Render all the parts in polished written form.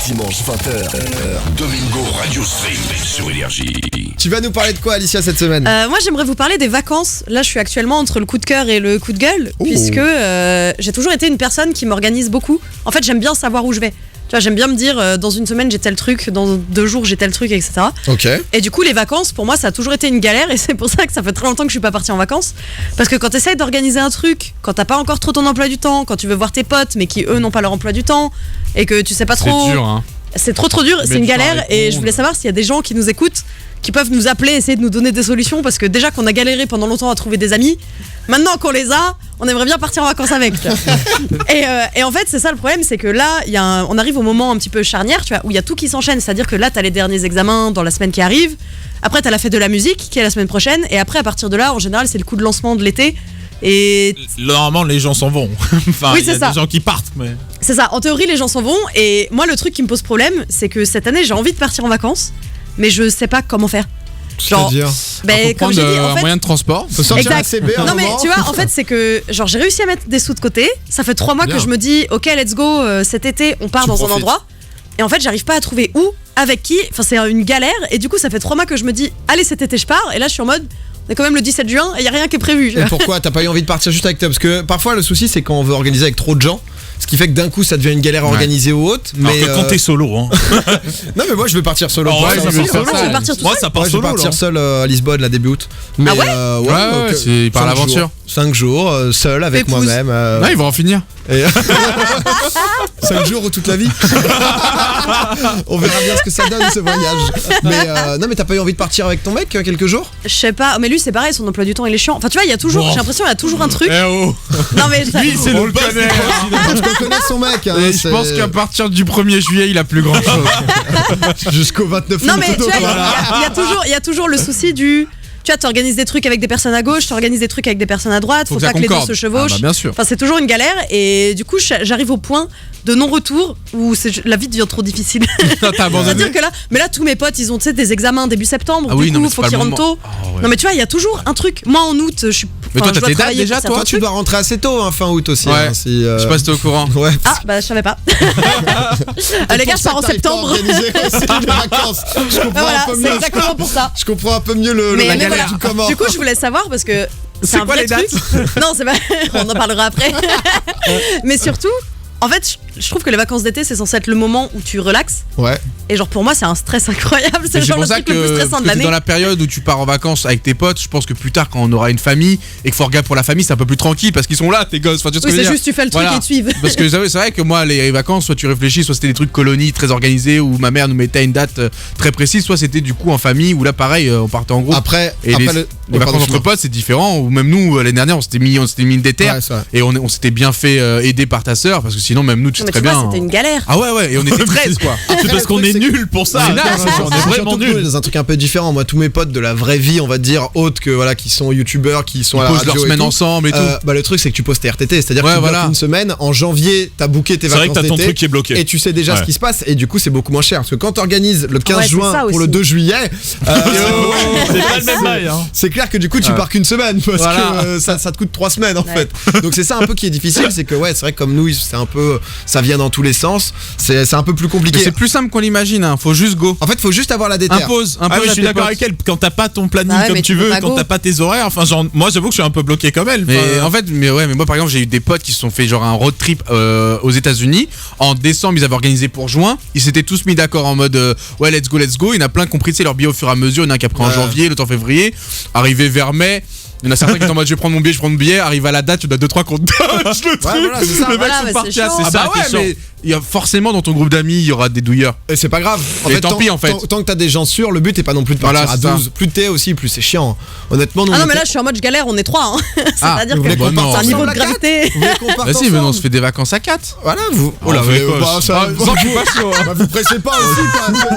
dimanche 20h, Domingo Radio Stream sur Énergie. Tu vas nous parler de quoi, Alicia, cette semaine? Moi, j'aimerais vous parler des vacances. Là, je suis actuellement entre le coup de cœur et le coup de gueule, puisque j'ai toujours été une personne qui m'organise beaucoup. En fait, j'aime bien savoir où je vais. Tu vois, j'aime bien me dire, dans une semaine j'ai tel truc, dans 2 jours j'ai tel truc, etc. Ok. Et du coup, les vacances, pour moi, ça a toujours été une galère, et c'est pour ça que ça fait très longtemps que je suis pas partie en vacances. Parce que quand tu essayes d'organiser un truc, quand t'as pas encore trop ton emploi du temps, quand tu veux voir tes potes, mais qui eux n'ont pas leur emploi du temps, et que tu sais pas trop. C'est dur, hein. C'est trop dur, c'est une galère, et je voulais savoir s'il y a des gens qui nous écoutent, qui peuvent nous appeler, essayer de nous donner des solutions, parce que déjà qu'on a galéré pendant longtemps à trouver des amis, maintenant qu'on les a, on aimerait bien partir en vacances avec. Et en fait, c'est ça le problème, c'est que là, on arrive au moment un petit peu charnière, tu vois, où il y a tout qui s'enchaîne, c'est-à-dire que là, t'as les derniers examens dans la semaine qui arrive, après t'as la fête de la musique qui est la semaine prochaine, et après à partir de là, en général, c'est le coup de lancement de l'été. Et normalement les gens s'en vont. Enfin, oui, il y a des gens qui partent, mais c'est ça, en théorie les gens s'en vont, et moi le truc qui me pose problème, c'est que cette année j'ai envie de partir en vacances, mais je sais pas comment faire. Genre, C'est-à-dire comme j'ai dit, en un fait, moyen de transport. faut sortir exact. un CB un Non mais moment. tu vois, en fait c'est que genre j'ai réussi à mettre des sous de côté. Ça fait 3 mois Bien. que je me dis ok let's go, cet été on part Tu dans profites. un endroit. Et en fait j'arrive pas à trouver où, avec qui. Enfin c'est une galère. Et du coup ça fait 3 mois que je me dis allez cet été je pars. Et là je suis en mode on est quand même le 17 juin et y a rien qui est prévu. Et pourquoi t'as pas eu envie de partir juste avec toi? Parce que parfois le souci c'est quand on veut organiser avec trop de gens, ce qui fait que d'un coup ça devient une galère organisée ou autre. Alors Mais que quand t'es solo, hein. non mais moi je veux partir solo. Oh, pour ouais, ça, je aussi, veux faire hein. Tu veux partir tout Moi, seul ça part Ouais, je vais solo. partir là. seul à Lisbonne là début août. Mais Ah ouais Ouais, donc, c'est par 5 l'aventure. jours. 5 jours seul avec Pépouze. moi-même. Ouais, ils vont en finir. 5 jours ou toute la vie. On verra bien ce que ça donne ce voyage. Mais non mais t'as pas eu envie de partir avec ton mec quelques jours? Je sais pas, mais lui c'est pareil, son emploi du temps il est chiant. Enfin tu vois, il y a toujours, Bon. j'ai l'impression il y a toujours un truc. Eh oh. Non mais ça- Lui, c'est On le le boss connaît. des Parce qu'on connaît son mec. Hein, Et je pense qu'à partir du 1er juillet, il a plus grand chose. jusqu'au 29 août. Non mais tu vois, il y a toujours le souci du. Tu vois, t'organises des trucs avec des personnes à gauche, t'organises des trucs avec des personnes à droite, faut que pas ça que les deux concorde. se chevauchent. Ah bah, bien sûr. Enfin, c'est toujours une galère, et du coup, j'arrive au point de non-retour où la vie devient trop difficile. T'as abandonné. C'est-à-dire que là, mais là, tous mes potes, ils ont, tu sais, des examens début septembre, Ah oui, du non, coup, mais c'est faut pas qu'ils le rentrent moment. tôt. Ah ouais. Non mais tu vois, il y a toujours un truc. Moi, en août, je suis. Mais toi, je t'as dois tes dates travailler déjà, pour toi certains Toi tu trucs. dois rentrer assez tôt fin août aussi. Ouais. Hein, si, Je sais pas si t'es au courant. Ouais. Ah, bah, je savais pas. Les gars, je pars en septembre. C'est les vacances. Je comprends Voilà, un peu c'est mieux. exactement pour ça. Je comprends un peu mieux Mais la voilà. galère du comment. Du coup, je voulais savoir parce que c'est C'est un quoi vrai les dates truc. Non, c'est pas. On en parlera après. Mais surtout, en fait, je trouve que les vacances d'été, c'est censé être le moment où tu relaxes. Ouais. Et genre pour moi, c'est un stress incroyable. C'est Mais genre pour le ça truc le plus stressant de que l'année. dans la période où tu pars en vacances avec tes potes, je pense que plus tard quand on aura une famille et qu'il faut regarder pour la famille, c'est un peu plus tranquille parce qu'ils sont là, tes gosses. Enfin, tu vois ce Oui, que je c'est veux juste tu fais le truc Voilà. et ils te suivent. Parce que c'est vrai que moi les vacances, soit tu réfléchis, soit c'était des trucs colonies très organisés où ma mère nous mettait à une date très précise, soit c'était du coup en famille où là pareil on partait en groupe. Après, Et les pardon, vacances entre potes c'est différent. Ou même nous l'année dernière on s'était mis une déterre Ouais, ça. et on s'était bien fait aider par ta sœur parce que sinon même nous tu Non, sais mais très tu vois, bien. c'était une galère. Ah ouais et on était 13 quoi. C'est parce qu'on est nuls pour ça. C'est naze, On est vraiment Surtout que nous, on est nuls. dans un truc un peu différent. Moi, tous mes potes de la vraie vie, on va dire, autres que voilà, qui sont youtubeurs, qui sont à Ils la posent radio leur et semaine tout. ensemble et tout. Bah, le truc, c'est que tu poses tes RTT, c'est-à-dire Ouais, que tu bloques voilà. une semaine. En janvier, t'as booké tes C'est vrai vacances que t'as ton d'été, truc qui est bloqué. et tu sais déjà Ouais. ce qui se passe. Et du coup, c'est beaucoup moins cher. Parce que quand t'organises le 15 Ouais, c'est juin ça pour le aussi. 2 juillet, C'est pas le même bail, hein. c'est clair que du coup, tu pars qu'une semaine parce Voilà. que ça te coûte 3 semaines en Ouais. fait. Donc c'est ça un peu qui est difficile, c'est que ouais, c'est vrai que comme nous, c'est un peu, ça vient dans tous les sens. C'est un peu plus Mais compliqué. c'est plus simple qu'on l'imagine, hein. Faut juste go. En fait, faut juste avoir la déterre. Impose Ah oui, je à suis tes d'accord potes. avec elle. Quand t'as pas ton planning Ah ouais, comme mais tu tu peux veux, pas quand go. t'as pas tes horaires, enfin, genre, moi j'avoue que je suis un peu bloqué comme elle. Mais Enfin, en fait, mais moi par exemple, j'ai eu des potes qui se sont fait genre un road trip aux États-Unis. En décembre, ils avaient organisé pour juin. Ils s'étaient tous mis d'accord en mode ouais, let's go. Il y en a plein qui ont pris leur billet au fur et à mesure. Il y en a un qui a pris en Ouais. janvier, l'autre en février. Arrivé vers mai. Il y en a certains qui sont en mode je vais prendre mon billet, arrive à la date, tu dois 2-3 comptes le truc. voilà, c'est ça. Les mecs Voilà, sont mais partis c'est à chiant. c'est Ah ça, bah ouais, t'es chiant. mais il y a forcément dans ton groupe d'amis, il y aura des douilleurs. Et c'est pas grave. Et tant pis, en fait. Tant que t'as des gens sûrs, le but est pas non plus de partir Voilà, à c'est ça. 12. Plus t'es aussi, plus c'est chiant. Honnêtement, nous. Ah on non, mais était- là, je suis en mode je galère, on est 3. Hein. C'est-à-dire vous que voulez qu'on Bah non. c'est un parte niveau ensemble de à gravité. Vous voulez qu'on parte Vas-y, mais ensemble on se fait des vacances à 4. Voilà, vous. Oh là, On fait quoi, bah, ça. Zan qui est pas chaud. Bah, vous pressez pas aussi, quoi.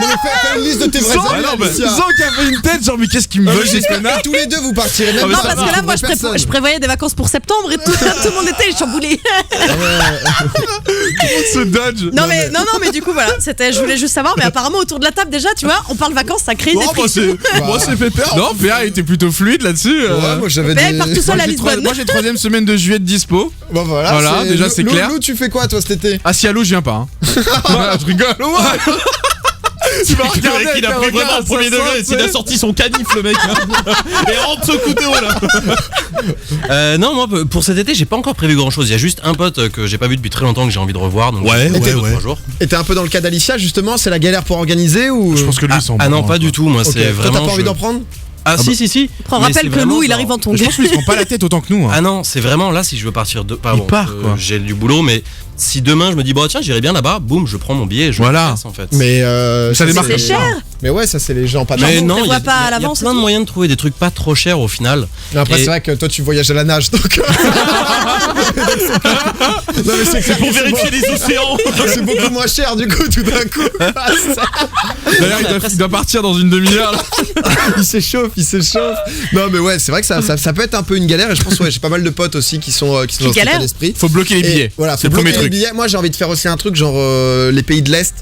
Fais une liste de tes vrais amis, Alicia. Zan qui avait une tête, genre, mais qu'est-ce qu'il me veut, ces connards? Tous les deux, vous partirez même Non, pas. parce parce que là, moi, personne. je prévoyais des vacances pour septembre et tout le monde était chamboulé. Ce dodge. Non, mais du coup, voilà. Je voulais juste savoir, mais apparemment, autour de la table, déjà, tu vois, on parle vacances, ça crée des frictions. Moi, c'est pépère. Non, PA était plutôt fluide là-dessus. Ouais, moi j'avais Mais elle part tout seul Moi, à j'ai Lisbonne. moi j'ai 3ème semaine de juillet de dispo. Bon voilà, Voilà, déjà, c'est Lou, clair. Lou, tu fais quoi toi cet été? Ah, si à l'eau, je viens pas. Voilà, je rigole. Tu vas Le mec, il a pris vraiment au premier degré. Il a sorti son canif, le mec. Et rentre ce couteau là. Non, moi pour cet été, j'ai pas encore prévu grand chose. Il y a juste un pote que j'ai pas vu depuis très longtemps que j'ai envie de revoir. Donc Ouais, j'ai ouais, deux, ouais. 3 jours. Et t'es un peu dans le cas d'Alicia justement, c'est la galère pour organiser ou? Je pense que lui, il s'en Ah non, branle, pas du tout. Moi, Ok. c'est Toi vraiment. t'as pas envie d'en prendre? Ah si. On Mais rappelle c'est que vraiment Lou, il genre- arrive en Je tongue. pense qu'il se prend pas la tête autant que nous. Hein. Ah non, c'est vraiment là si je veux partir de. Pardon, part, quoi. j'ai du boulot, mais si demain je me dis bon tiens j'irai bien là-bas, boum, je prends mon billet et je Voilà. me passe, en fait. Mais Ça démarre C'est comme ça. cher. Mais ouais, ça c'est les gens pas Mais d'argent. non, prévoit il y a- pas à il y a l'avance et plein de tout. moyens de trouver des trucs pas trop chers au final. Mais après Et- c'est vrai que toi tu voyages à la nage donc. Non mais c'est clair Pour que c'est vérifier les océans. c'est beaucoup moins cher du coup tout d'un coup. D'ailleurs, il doit partir dans une demi-heure. Là. Il s'échauffe. Non mais ouais, c'est vrai que ça peut être un peu une galère et je pense ouais, j'ai pas mal de potes aussi qui sont dans cet état galèrent. d'esprit. Faut bloquer les Et billets. voilà, c'est faut le premier bloquer les truc. billets. Moi j'ai envie de faire aussi un truc genre les pays de l'Est,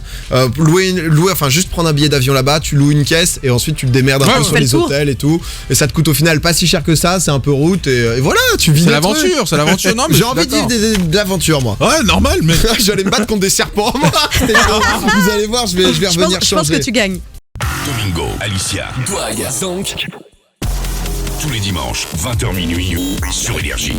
louer, enfin juste prendre un billet d'avion là-bas, tu loues une caisse et ensuite tu te démerdes un Ouais, peu ouais. sur Fais le les tour. hôtels et tout. Et ça te coûte au final pas si cher que ça, c'est un peu route et voilà, tu vis C'est le truc. l'aventure. Non, mais J'ai je suis envie de vivre d'accord. de l'aventure moi. Ouais, normal, mais. Je vais aller me battre contre des serpents moi. Vous allez voir, je vais Je revenir pense que changer. tu gagnes. Domingo, Alicia, Douag, donc tous les dimanches 20h minuit sur Énergie.